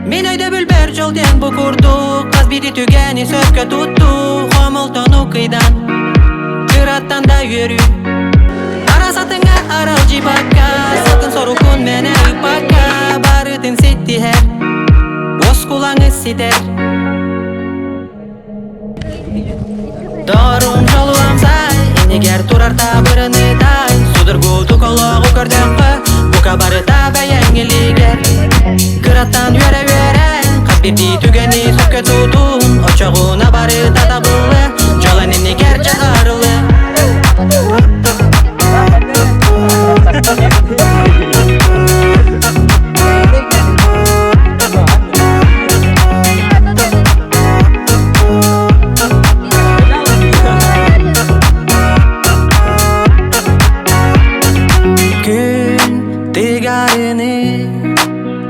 Мен өйді бүлбер жолден бұқырду, қаз биді түгені сөпке тұтту. Қомылтону қидан, қыраттан да үйеру. Арасатыңа арал жипакка, сылтын сору күн мәне ұйпакка. Барытын сетті әр, ос құлаңыз сидер. Дорун жолу амсай, енегер турарта бұрыны тай. Судыр гулту колоғу көрдіқі, бұқа барыта бәйәңілігер. Кыраттан үйері-үйері, қаппепті түгені сөпке тұтун. Очағуна барыта табылы, жолан енегер жағарылы.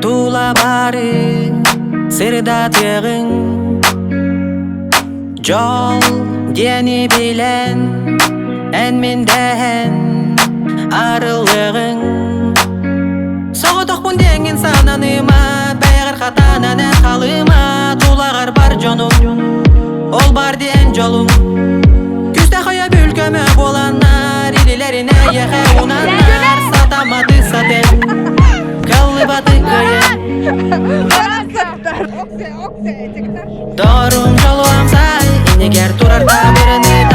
Тула бары сырда тегін, жол дені білен, әнменден арылығын. Соғытық бұндеңін сананыма, бәйғір қатанан ән қалыма. Тулағар бар жоным, ол бар ден жолым. Күсті қоя бүлкөмі боланар, илілеріне еқе унанар. Сатамады сатен, баты кайын. Дорун жолу амсай, енегер турарда бұрыны